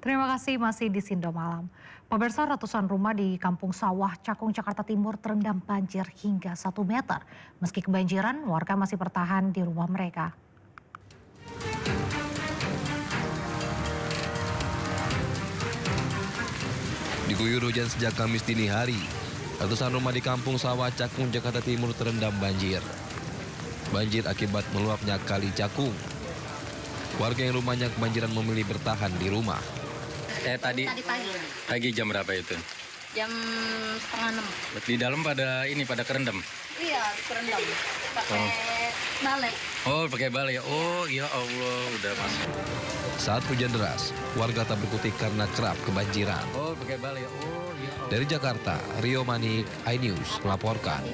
Terima kasih masih di Sindo Malam. Pemirsa, ratusan rumah di Kampung Sawah, Cakung, Jakarta Timur terendam banjir hingga 1 meter. Meski kebanjiran, warga masih bertahan di rumah mereka. Diguyur hujan sejak Kamis dini hari, ratusan rumah di Kampung Sawah, Cakung, Jakarta Timur terendam banjir. Banjir akibat meluapnya Kali Cakung. Warga yang rumahnya kebanjiran memilih bertahan di rumah. Tadi pagi jam berapa itu? Jam setengah 6. Di dalam pada kerendam. Iya, kerendam. Pakai balai. Oh, pakai balai ya. Oh, ya Allah, udah masuk. Saat hujan deras, warga tak berkutik karena kerap kebanjiran. Oh, pakai balai ya. Oh, ya Allah. Dari Jakarta, Rio Manik, iNews melaporkan.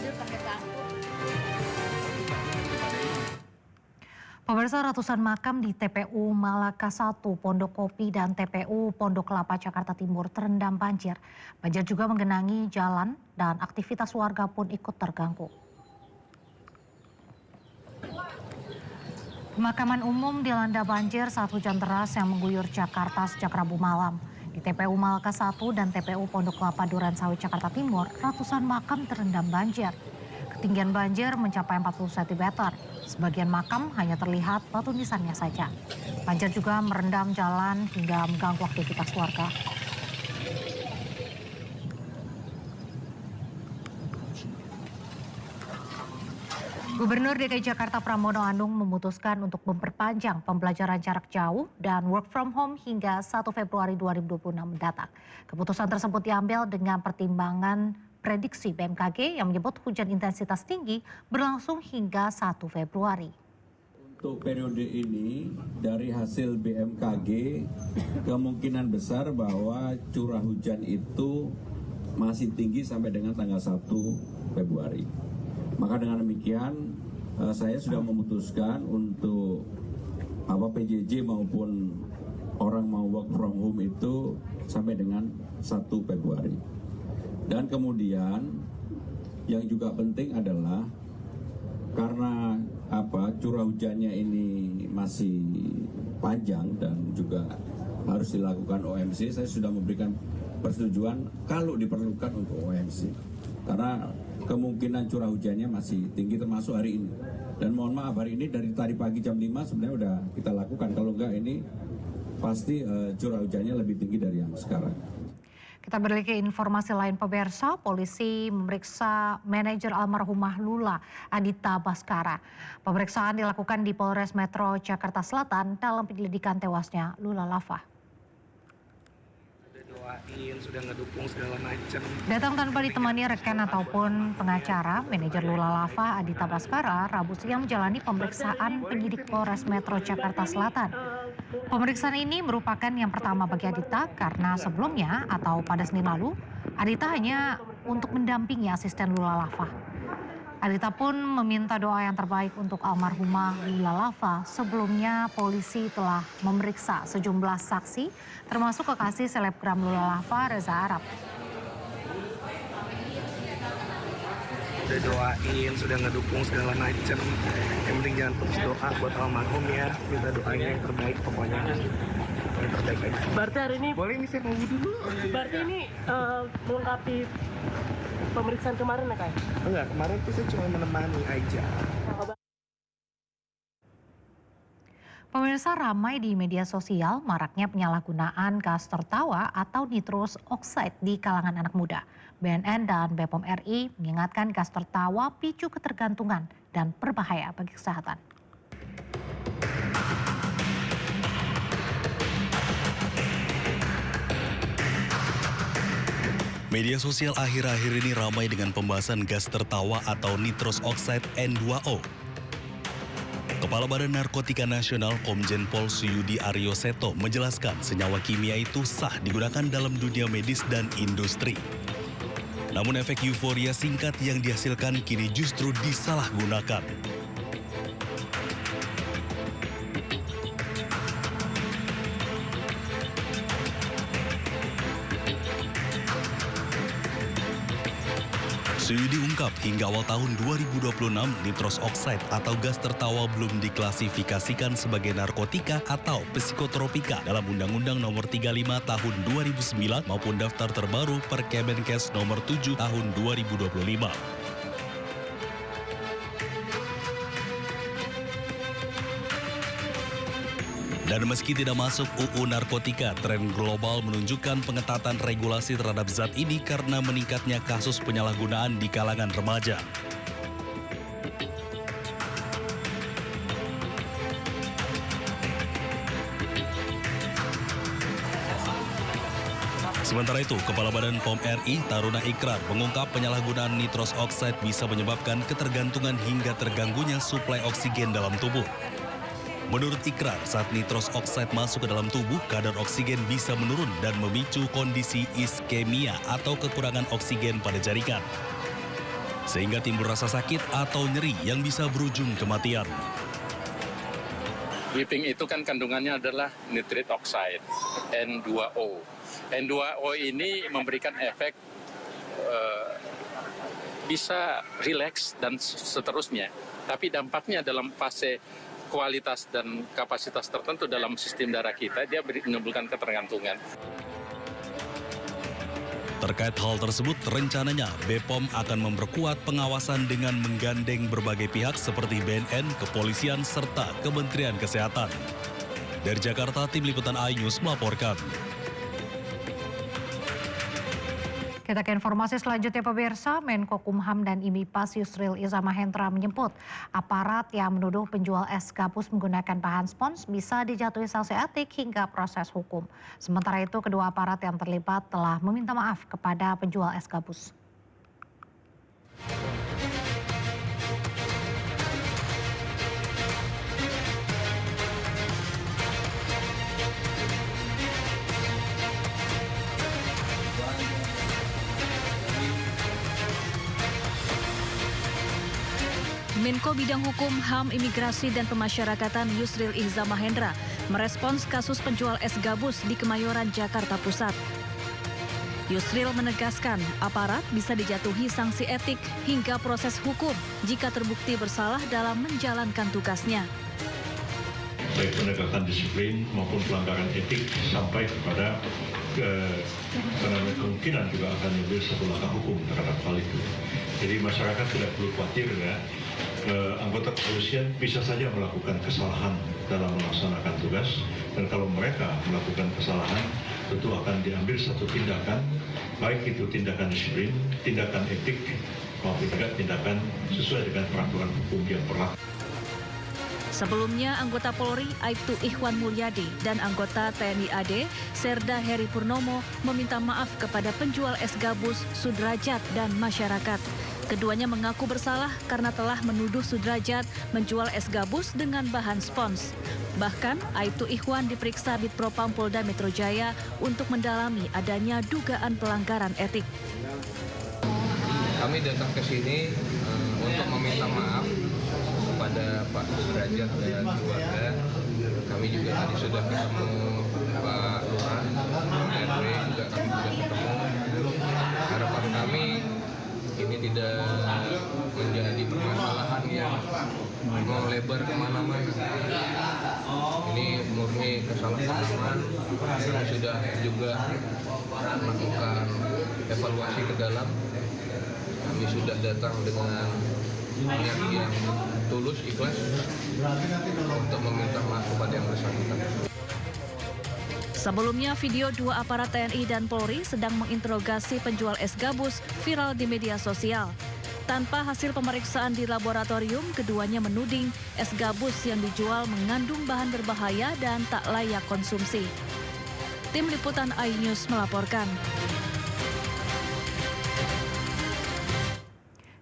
Pemirsa, ratusan makam di TPU Malaka 1, Pondok Kopi, dan TPU Pondok Kelapa, Jakarta Timur terendam banjir. Banjir juga menggenangi jalan dan aktivitas warga pun ikut terganggu. Pemakaman umum dilanda banjir saat hujan deras yang mengguyur Jakarta sejak Rabu malam. Di TPU Malaka 1 dan TPU Pondok Kelapa Durensawit, Jakarta Timur, ratusan makam terendam banjir. Ketinggian banjir mencapai 40 cm. Sebagian makam hanya terlihat batu nisannya saja. Banjir juga merendam jalan hingga mengganggu aktivitas warga. Gubernur DKI Jakarta Pramono Anung memutuskan untuk memperpanjang pembelajaran jarak jauh dan work from home hingga 1 Februari 2026 mendatang. Keputusan tersebut diambil dengan pertimbangan prediksi BMKG yang menyebut hujan intensitas tinggi berlangsung hingga 1 Februari. Untuk periode ini, dari hasil BMKG, kemungkinan besar bahwa curah hujan itu masih tinggi sampai dengan tanggal 1 Februari. Maka dengan demikian, saya sudah memutuskan untuk PJJ maupun orang mau work from home itu sampai dengan 1 Februari. Dan kemudian yang juga penting adalah karena curah hujannya ini masih panjang dan juga harus dilakukan OMC, saya sudah memberikan persetujuan kalau diperlukan untuk OMC. Karena kemungkinan curah hujannya masih tinggi termasuk hari ini. Dan mohon maaf, hari ini dari tadi pagi jam 5 sebenarnya udah kita lakukan. Kalau enggak ini pasti curah hujannya lebih tinggi dari yang sekarang. Kita beralih ke informasi lain, pemirsa. Polisi memeriksa manajer almarhumah Lula, Adita Baskara. Pemeriksaan dilakukan di Polres Metro Jakarta Selatan dalam penyelidikan tewasnya Lula Lava. Sudah doain, sudah ngedukung segala macam. Datang tanpa ditemani rekan ataupun pengacara, manajer Lula Lava, Adita Baskara, Rabu siang menjalani pemeriksaan penyidik Polres Metro Jakarta Selatan. Pemeriksaan ini merupakan yang pertama bagi Adita karena sebelumnya atau pada Senin lalu, Adita hanya untuk mendampingi asisten Lula Lava. Adita pun meminta doa yang terbaik untuk almarhumah Lula Lava. Sebelumnya polisi telah memeriksa sejumlah saksi termasuk kekasih selebgram Lula Lava, Reza Arab. Sudah doain, sudah ngedukung segala macam. Yang penting jangan putus doa buat almarhum ya. Minta doanya yang terbaik pokoknya. Yang terbaik aja. Berarti hari ini Boleh ini saya mau wudhu dulu. berarti ini melengkapi pemeriksaan kemarin ya, Kak? Enggak, kemarin tuh saya cuma menemani aja. Pemirsa, ramai di media sosial maraknya penyalahgunaan gas tertawa atau nitrous oxide di kalangan anak muda. BNN dan BPOM RI mengingatkan gas tertawa picu ketergantungan dan berbahaya bagi kesehatan. Media sosial akhir-akhir ini ramai dengan pembahasan gas tertawa atau nitrous oxide N2O. Kepala Badan Narkotika Nasional Komjen Pol Suyudi Aryo Seto menjelaskan senyawa kimia itu sah digunakan dalam dunia medis dan industri. Namun efek euforia singkat yang dihasilkan kini justru disalahgunakan. Suyudi ungkap hingga awal tahun 2026 nitros oxide atau gas tertawa belum diklasifikasikan sebagai narkotika atau psikotropika dalam Undang-Undang Nomor 35 Tahun 2009 maupun daftar terbaru Perkemenkes Nomor 7 Tahun 2025. Dan meski tidak masuk UU Narkotika, tren global menunjukkan pengetatan regulasi terhadap zat ini karena meningkatnya kasus penyalahgunaan di kalangan remaja. Sementara itu, Kepala Badan POM RI, Taruna Ikrar, mengungkap penyalahgunaan nitros oxide bisa menyebabkan ketergantungan hingga terganggunya suplai oksigen dalam tubuh. Menurut Ikrar, saat nitros oxide masuk ke dalam tubuh, kadar oksigen bisa menurun dan memicu kondisi iskemia atau kekurangan oksigen pada jaringan. Sehingga timbul rasa sakit atau nyeri yang bisa berujung kematian. Vaping itu kan kandungannya adalah nitrate oxide, N2O. N2O ini memberikan efek bisa rileks dan seterusnya. Tapi dampaknya dalam fase kualitas dan kapasitas tertentu dalam sistem darah kita, dia menimbulkan ketergantungan. Terkait hal tersebut, rencananya BPOM akan memperkuat pengawasan dengan menggandeng berbagai pihak seperti BNN, kepolisian, serta Kementerian Kesehatan. Dari Jakarta, Tim Liputan iNews melaporkan. Kita ke informasi selanjutnya pemirsa, Menko Kumham dan IMIPAS Yusril Iza Mahendra menyebut aparat yang menuduh penjual es gabus menggunakan bahan spons bisa dijatuhi sanksi etik hingga proses hukum. Sementara itu kedua aparat yang terlibat telah meminta maaf kepada penjual es gabus. Menko Bidang Hukum, HAM, Imigrasi, dan Pemasyarakatan Yusril Iza Mahendra merespons kasus penjual es gabus di Kemayoran, Jakarta Pusat. Yusril menegaskan aparat bisa dijatuhi sanksi etik hingga proses hukum jika terbukti bersalah dalam menjalankan tugasnya. Baik penegakan disiplin maupun pelanggaran etik sampai kepada kemungkinan juga akan diambil satu langkah hukum terhadap hal itu. Jadi masyarakat tidak perlu khawatir ya. Anggota kepolisian bisa saja melakukan kesalahan dalam melaksanakan tugas, dan kalau mereka melakukan kesalahan tentu akan diambil satu tindakan, baik itu tindakan disiplin, tindakan etik, maupun juga tindakan sesuai dengan peraturan hukum yang berlaku. Sebelumnya, anggota Polri Aibtu Ikhwan Mulyadi dan anggota TNI AD Serda Heri Purnomo meminta maaf kepada penjual es gabus, Sudrajat, dan masyarakat. Keduanya mengaku bersalah karena telah menuduh Sudrajat menjual es gabus dengan bahan spons. Bahkan, Aibtu Ikhwan diperiksa Bitpropam Polda Metro Jaya untuk mendalami adanya dugaan pelanggaran etik. Kami datang ke sini untuk meminta maaf kepada Pak Sudrajat dan keluarga. Kami juga tadi sudah ketemu Pak Lurah, Pak RW juga kami sudah ketemu. Harapan kami ini tidak menjadi permasalahan yang melebar kemana-mana. Ini murni kesalahpahaman. Kami sudah juga melakukan evaluasi ke dalam. Kami sudah datang dengan niat yang tulus, ikhlas untuk meminta maaf kepada yang bersangkutan. Sebelumnya, video dua aparat TNI dan Polri sedang menginterogasi penjual es gabus viral di media sosial. Tanpa hasil pemeriksaan di laboratorium, keduanya menuding es gabus yang dijual mengandung bahan berbahaya dan tak layak konsumsi. Tim Liputan iNews melaporkan.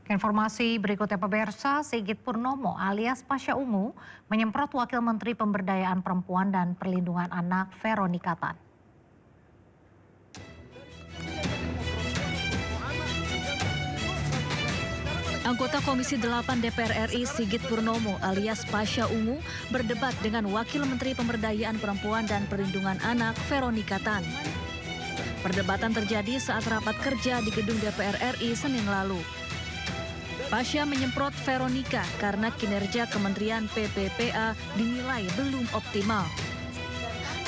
Informasi berikutnya pemirsa, Sigit Purnomo alias Pasha Ungu menyemprot Wakil Menteri Pemberdayaan Perempuan dan Perlindungan Anak Veronika Tan. Anggota Komisi 8 DPR RI Sigit Purnomo alias Pasha Ungu berdebat dengan Wakil Menteri Pemberdayaan Perempuan dan Perlindungan Anak Veronika Tan. Perdebatan terjadi saat rapat kerja di gedung DPR RI Senin lalu. Pasha menyemprot Veronica karena kinerja Kementerian PPPA dinilai belum optimal.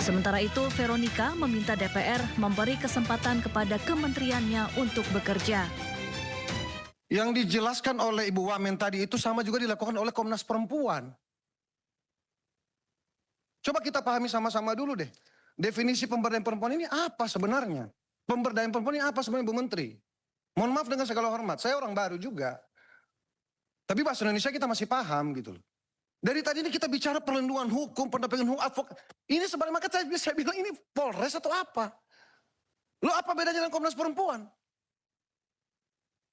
Sementara itu, Veronica meminta DPR memberi kesempatan kepada kementeriannya untuk bekerja. Yang dijelaskan oleh Ibu Wamen tadi itu sama juga dilakukan oleh Komnas Perempuan. Coba kita pahami sama-sama dulu deh. Definisi pemberdayaan perempuan ini apa sebenarnya? Pemberdayaan perempuan ini apa sebenarnya, Bu Menteri? Mohon maaf dengan segala hormat, saya orang baru juga. Tapi bahasa Indonesia kita masih paham gitu loh. Dari tadi ini kita bicara perlindungan hukum, pendampingan hukum, advokat. Ini sebenarnya maka saya bilang ini Polres atau apa? Lo apa bedanya dengan Komnas Perempuan?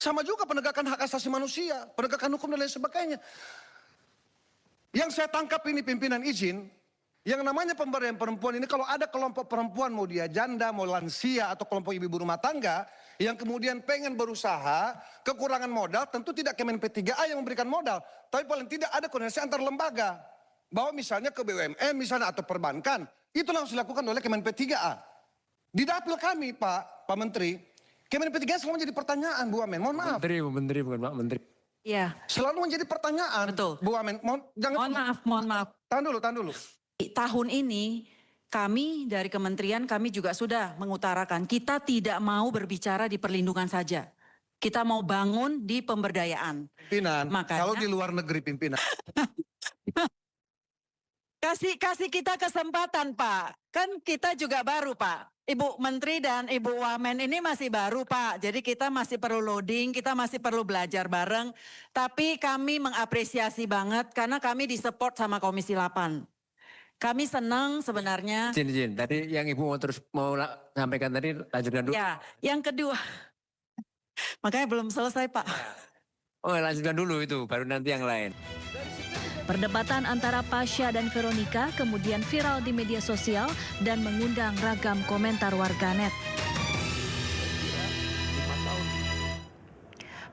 Sama juga penegakan hak asasi manusia, penegakan hukum dan lain sebagainya. Yang saya tangkap ini pimpinan izin, yang namanya pemberdayaan perempuan ini kalau ada kelompok perempuan mau dia janda, mau lansia atau kelompok ibu rumah tangga yang kemudian pengen berusaha, kekurangan modal, tentu tidak Kemen P3A yang memberikan modal, tapi paling tidak ada koordinasi antar lembaga. Bahwa misalnya ke BUMN misalnya atau perbankan, itu langsung dilakukan oleh Kemen P3A. Di dapil kami Pak Menteri, Kemen P3A selalu menjadi pertanyaan Bu Wamen, mohon maaf. Bu Menteri bukan Pak Menteri. Iya. Selalu menjadi pertanyaan. Betul. Bu Wamen, mohon maaf. Tahan dulu. Tahun ini kami dari kementerian kami juga sudah mengutarakan kita tidak mau berbicara di perlindungan saja. Kita mau bangun di pemberdayaan. Pimpinan, makanya, kalau di luar negeri pimpinan. kasih kita kesempatan Pak. Kan kita juga baru Pak. Ibu Menteri dan Ibu Wamen ini masih baru Pak. Jadi kita masih perlu loading, kita masih perlu belajar bareng. Tapi kami mengapresiasi banget karena kami disupport sama Komisi 8. Kami senang sebenarnya. Izin. Tadi yang Ibu mau sampaikan tadi lanjutkan dulu. Ya, yang kedua. Makanya belum selesai Pak. Oh lanjutkan dulu itu, baru nanti yang lain. Perdebatan antara Pasha dan Veronica kemudian viral di media sosial dan mengundang ragam komentar warganet.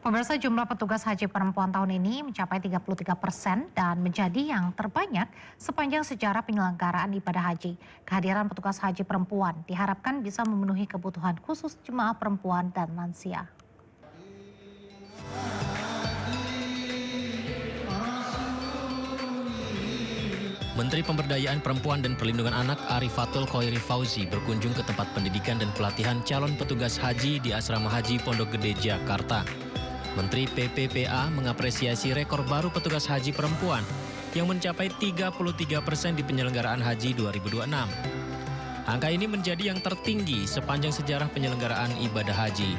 Pemirsa, jumlah petugas haji perempuan tahun ini mencapai 33% dan menjadi yang terbanyak sepanjang sejarah penyelenggaraan ibadah haji. Kehadiran petugas haji perempuan diharapkan bisa memenuhi kebutuhan khusus jemaah perempuan dan lansia. Menteri Pemberdayaan Perempuan dan Perlindungan Anak Arifatul Khoiri Fauzi berkunjung ke tempat pendidikan dan pelatihan calon petugas haji di Asrama Haji Pondok Gede, Jakarta. Menteri PPPA mengapresiasi rekor baru petugas haji perempuan yang mencapai 33% di penyelenggaraan haji 2026. Angka ini menjadi yang tertinggi sepanjang sejarah penyelenggaraan ibadah haji.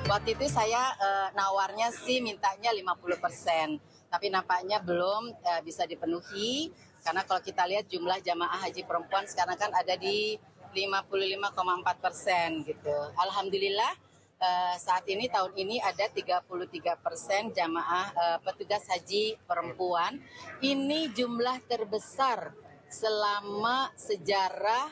Waktu itu saya nawarnya sih mintanya 50%, tapi nampaknya belum bisa dipenuhi karena kalau kita lihat jumlah jamaah haji perempuan sekarang kan ada di 55,4% gitu. Alhamdulillah. Saat ini tahun ini ada 33% jamaah petugas haji perempuan. Ini jumlah terbesar selama sejarah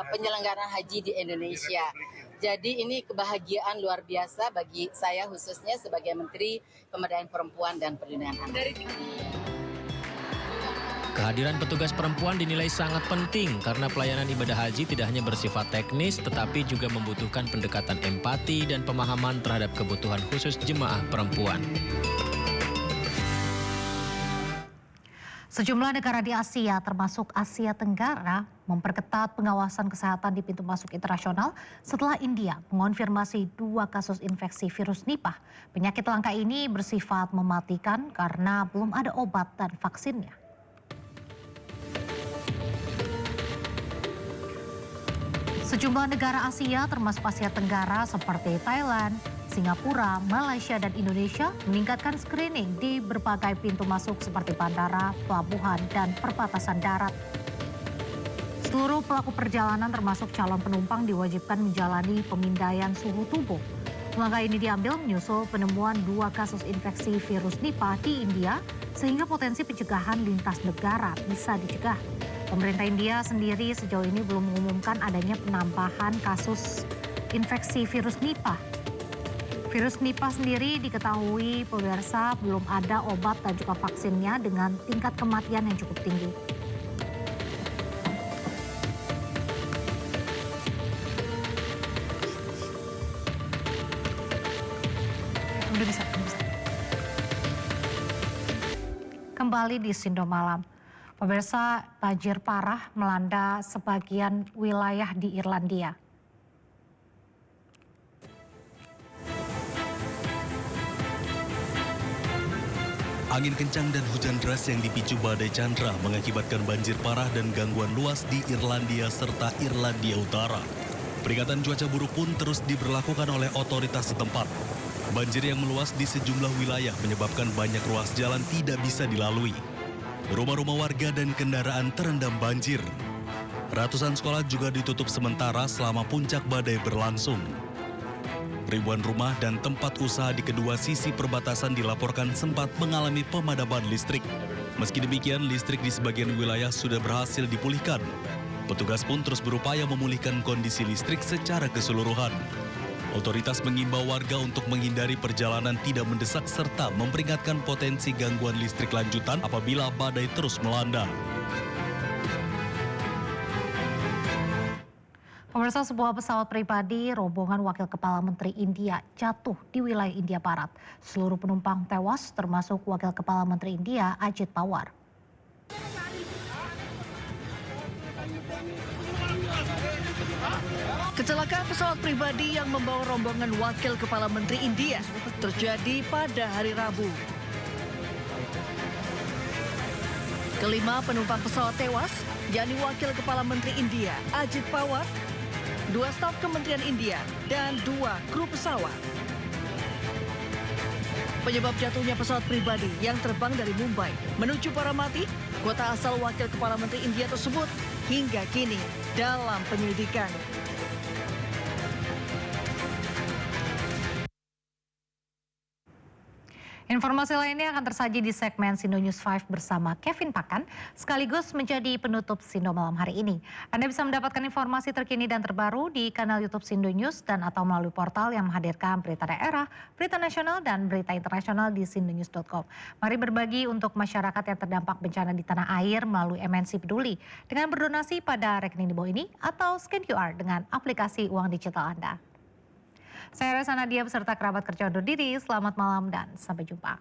penyelenggaraan haji di Indonesia. Jadi ini kebahagiaan luar biasa bagi saya khususnya sebagai Menteri Pemberdayaan Perempuan dan Perlindungan Anak. Kehadiran petugas perempuan dinilai sangat penting karena pelayanan ibadah haji tidak hanya bersifat teknis tetapi juga membutuhkan pendekatan empati dan pemahaman terhadap kebutuhan khusus jemaah perempuan. Sejumlah negara di Asia termasuk Asia Tenggara memperketat pengawasan kesehatan di pintu masuk internasional setelah India mengonfirmasi 2 kasus infeksi virus Nipah. Penyakit langka ini bersifat mematikan karena belum ada obat dan vaksinnya. Sejumlah negara Asia termasuk Asia Tenggara seperti Thailand, Singapura, Malaysia, dan Indonesia meningkatkan screening di berbagai pintu masuk seperti bandara, pelabuhan, dan perbatasan darat. Seluruh pelaku perjalanan termasuk calon penumpang diwajibkan menjalani pemindaian suhu tubuh. Langkah ini diambil menyusul penemuan 2 kasus infeksi virus Nipah di India sehingga potensi pencegahan lintas negara bisa dicegah. Pemerintah India sendiri sejauh ini belum mengumumkan adanya penambahan kasus infeksi virus Nipah. Virus Nipah sendiri diketahui pemirsa belum ada obat dan juga vaksinnya dengan tingkat kematian yang cukup tinggi. Indonesia. Kembali di Sindo Malam. Pemirsa, banjir parah melanda sebagian wilayah di Irlandia. Angin kencang dan hujan deras yang dipicu badai Chandra mengakibatkan banjir parah dan gangguan luas di Irlandia serta Irlandia Utara. Peringatan cuaca buruk pun terus diberlakukan oleh otoritas setempat. Banjir yang meluas di sejumlah wilayah menyebabkan banyak ruas jalan tidak bisa dilalui. Rumah-rumah warga dan kendaraan terendam banjir. Ratusan sekolah juga ditutup sementara selama puncak badai berlangsung. Ribuan rumah dan tempat usaha di kedua sisi perbatasan dilaporkan sempat mengalami pemadaman listrik. Meski demikian, listrik di sebagian wilayah sudah berhasil dipulihkan. Petugas pun terus berupaya memulihkan kondisi listrik secara keseluruhan. Otoritas mengimbau warga untuk menghindari perjalanan tidak mendesak serta memperingatkan potensi gangguan listrik lanjutan apabila badai terus melanda. Pemirsa, sebuah pesawat pribadi rombongan Wakil Kepala Menteri India jatuh di wilayah India Barat. Seluruh penumpang tewas termasuk Wakil Kepala Menteri India Ajit Pawar. Kecelakaan pesawat pribadi yang membawa rombongan Wakil Kepala Menteri India terjadi pada hari Rabu. Kelima penumpang pesawat tewas, yakni Wakil Kepala Menteri India Ajit Pawar, 2 staf Kementerian India, dan 2 kru pesawat. Penyebab jatuhnya pesawat pribadi yang terbang dari Mumbai menuju Paramati, kota asal Wakil Kepala Menteri India tersebut, hingga kini dalam penyelidikan. Informasi lainnya akan tersaji di segmen Sindo News 5 bersama Kevin Pakan, sekaligus menjadi penutup Sindo Malam hari ini. Anda bisa mendapatkan informasi terkini dan terbaru di kanal YouTube Sindo News dan atau melalui portal yang menghadirkan berita daerah, berita nasional, dan berita internasional di sindonews.com. Mari berbagi untuk masyarakat yang terdampak bencana di tanah air melalui MNC Peduli dengan berdonasi pada rekening di bawah ini atau scan QR dengan aplikasi uang digital Anda. Saya Resa Nadia beserta kerabat kerja undur diri. Selamat malam dan sampai jumpa.